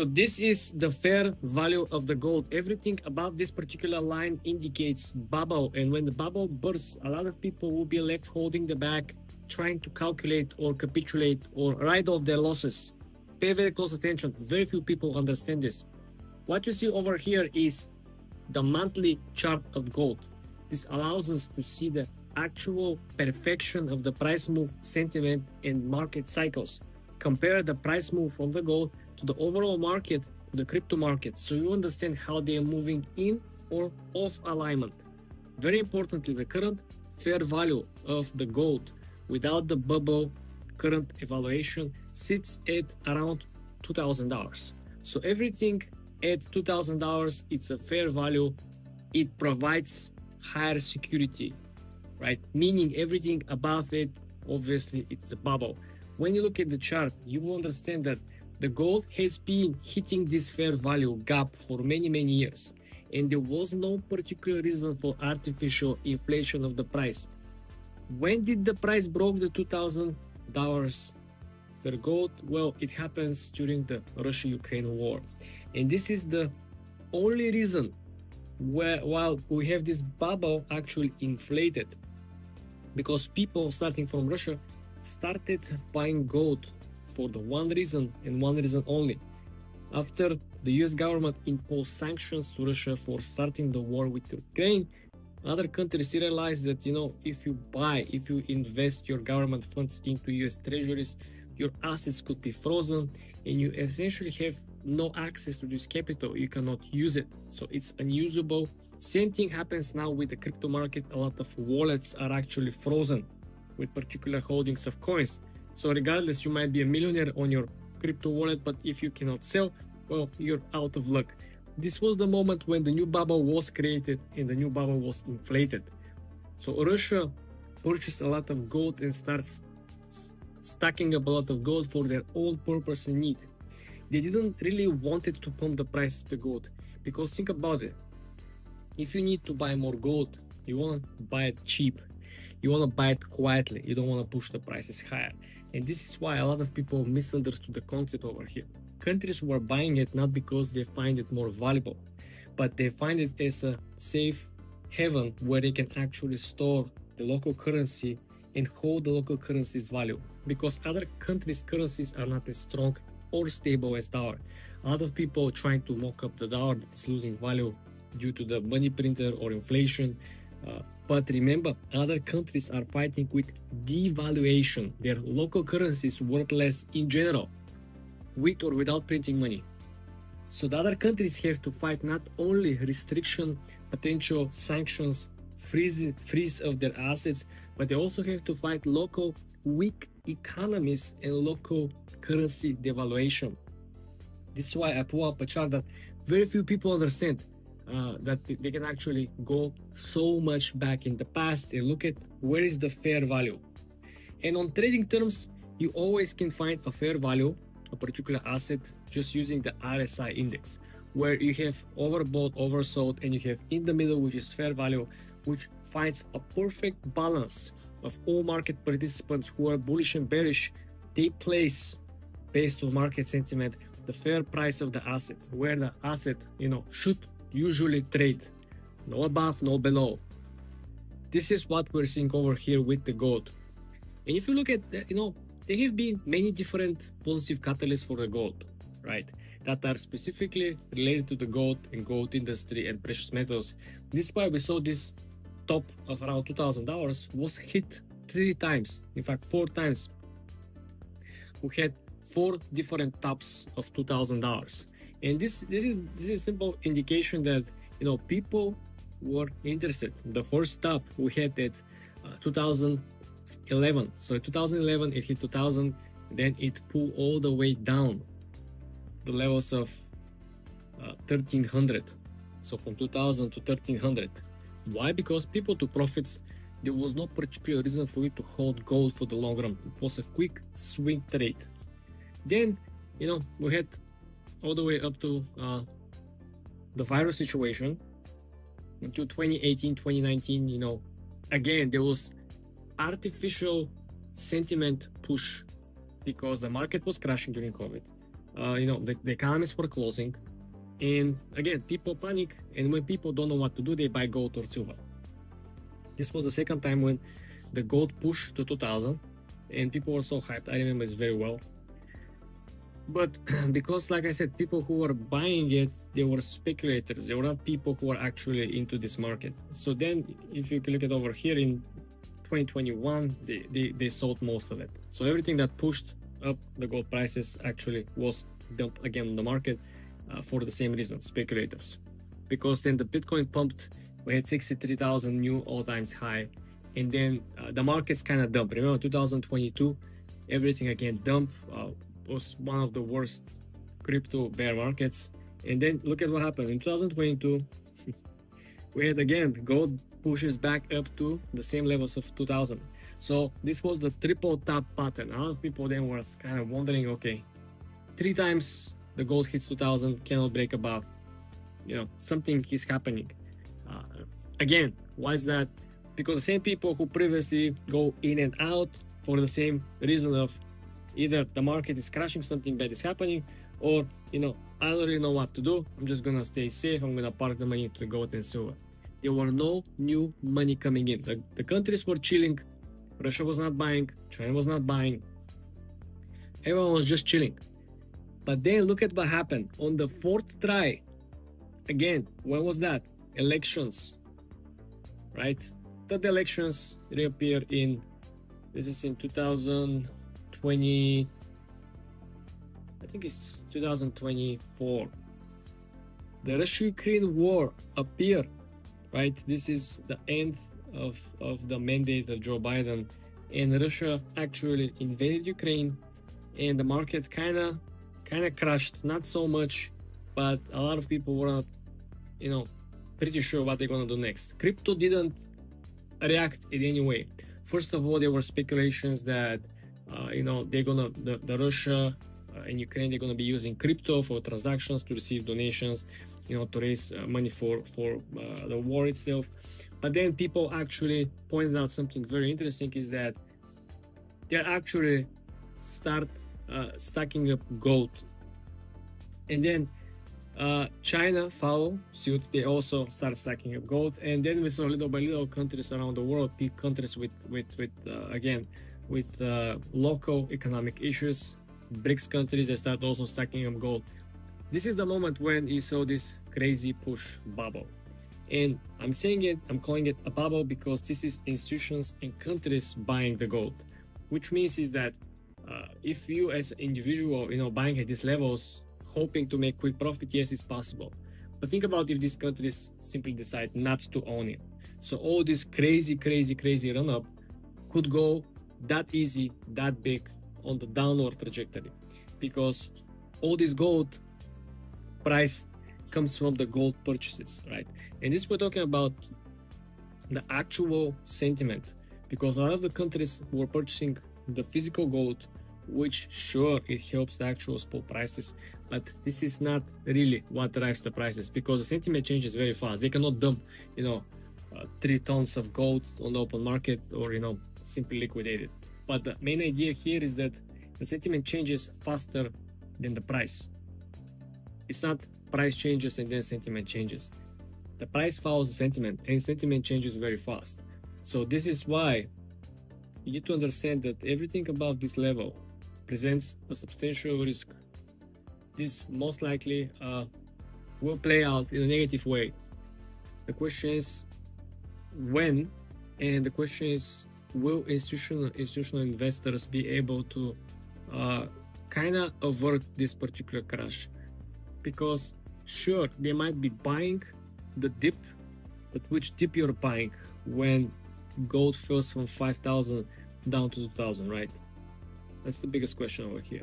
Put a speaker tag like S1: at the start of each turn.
S1: So this is the fair value of the gold. Everything above this particular line indicates bubble, and when the bubble bursts, a lot of people will be left holding the bag, trying to calculate or capitulate or write off their losses. Pay very close attention. Very few people understand this. What you see over here is the monthly chart of gold. This allows us to see the actual perfection of the price move, sentiment, and market cycles. Compare the price move from the gold to the overall market, to the crypto market, so you understand how they are moving in or off alignment. Very importantly, the current fair value of the gold without the bubble current evaluation sits at around $2,000. So everything at $2,000, it's a fair value. It provides higher security, right? Meaning everything above it, obviously, it's a bubble. When you look at the chart, you will understand that the gold has been hitting this fair value gap for many years, and there was no particular reason for artificial inflation of the price. When did the price broke the $2,000 per gold? Well, it happens during the Russia-Ukraine war, and this is the only reason while we have this bubble actually inflated, because people starting from Russia started buying gold for the one reason and one reason only. After the US government imposed sanctions to Russia for starting the war with Ukraine, other countries realized that, if you invest your government funds into US treasuries, your assets could be frozen and you essentially have no access to this capital. You cannot use it. So it's unusable. Same thing happens now with the crypto market. A lot of wallets are actually frozen with particular holdings of coins. So regardless, you might be a millionaire on your crypto wallet, but if you cannot sell, well, you're out of luck. This was the moment when the new bubble was created and the new bubble was inflated. So Russia purchased a lot of gold and starts stacking up a lot of gold for their own purpose and need. They didn't really wanted to pump the price of the gold, because think about it. If you need to buy more gold, you want to buy it cheap. You want to buy it quietly. You don't want to push the prices higher. And this is why a lot of people misunderstood the concept over here. Countries were buying it not because they find it more valuable, but they find it as a safe haven where they can actually store the local currency and hold the local currency's value, because other countries' currencies are not as strong or stable as dollar. A lot of people trying to mock up the dollar that is losing value due to the money printer or inflation. But remember, other countries are fighting with devaluation. Their local currency is worth less in general, with or without printing money. So the other countries have to fight not only restriction, potential sanctions, freeze of their assets, but they also have to fight local weak economies and local currency devaluation. This is why I pull up a chart that very few people understand. That they can actually go so much back in the past and look at where is the fair value. And on trading terms, you always can find a fair value, a particular asset, just using the RSI index, where you have overbought, oversold, and you have in the middle, which is fair value, which finds a perfect balance of all market participants who are bullish and bearish. They place, based on market sentiment, the fair price of the asset, where the asset, should usually trade, no above, no below. This is what we're seeing over here with the gold. And if you look at, there have been many different positive catalysts for the gold, right? That are specifically related to the gold and gold industry and precious metals. This is why we saw this top of around $2,000 was hit 3 times, in fact 4 times. We had 4 different tops of $2,000. And this is simple indication that people were interested. The first top we had at 2011. So in 2011 it hit 2000, then it pulled all the way down the levels of 1300. So from 2000 to 1300. Why? Because people took profits. There was no particular reason for you to hold gold for the long run. It was a quick swing trade. Then we had all the way up to the virus situation into 2018, 2019. Again, there was artificial sentiment push because the market was crashing during COVID. the economies were closing, and again, people panic, and when people don't know what to do, they buy gold or silver. This was the second time when the gold pushed to 2000, and people were so hyped. I remember this very well. But because, like I said, people who were buying it, they were speculators. They were not people who were actually into this market. So then, if you look at over here in 2021, they sold most of it. So everything that pushed up the gold prices actually was dumped again on the market for the same reason, speculators. Because then the Bitcoin pumped, we had 63,000 new all-time high, and then the markets kind of dumped. Remember 2022, everything again dumped. Was one of the worst crypto bear markets. And then look at what happened in 2022. We had again gold pushes back up to the same levels of 2000. So this was the triple top pattern. A lot of people then were kind of wondering, okay, 3 times the gold hits 2000, cannot break above, something is happening. Again, why is that? Because the same people who previously go in and out for the same reason of either the market is crashing, something bad is happening, or I don't really know what to do, I'm just gonna stay safe, I'm gonna park the money to gold and silver. There were no new money coming in. The countries were chilling. Russia was not buying, China was not buying, everyone was just chilling. But then look at what happened on the 4th try. Again, when was that? Elections, right? That elections reappear this is in 2020, I think it's 2024. The Russia-Ukraine war appeared, right? This is the end of the mandate of Joe Biden, and Russia actually invaded Ukraine, and the market kind of crashed, not so much, but a lot of people were not, pretty sure what they're gonna do next. Crypto didn't react in any way. First of all, there were speculations that they're gonna the Russia and Ukraine, they're gonna be using crypto for transactions to receive donations, to raise money for the war itself. But then people actually pointed out something very interesting, is that they're actually start stacking up gold, and then China follow suit. They also start stacking up gold, and then we saw little by little countries around the world, big countries with local economic issues, BRICS countries, they start also stacking up gold. This is the moment when you saw this crazy push bubble, and I'm calling it a bubble because this is institutions and countries buying the gold, which means is that if you as an individual, buying at these levels, hoping to make quick profit, yes, it's possible. But think about if these countries simply decide not to own it. So all this crazy run up could go that easy, that big on the downward trajectory, because all this gold price comes from the gold purchases, right? And this we're talking about the actual sentiment, because a lot of the countries were purchasing the physical gold, which sure, it helps the actual spot prices, but this is not really what drives the prices, because the sentiment changes very fast. They cannot dump 3 tons of gold on the open market, or simply liquidate it. But the main idea here is that the sentiment changes faster than the price. It's not price changes and then sentiment changes. The price follows the sentiment, and sentiment changes very fast. So this is why you need to understand that everything above this level presents a substantial risk. This most likely will play out in a negative way. The question is when, and the question is, will institutional investors be able to kind of avert this particular crash? Because sure, they might be buying the dip, but which dip you're buying when gold falls from 5,000 down to 2,000, right? That's the biggest question over here.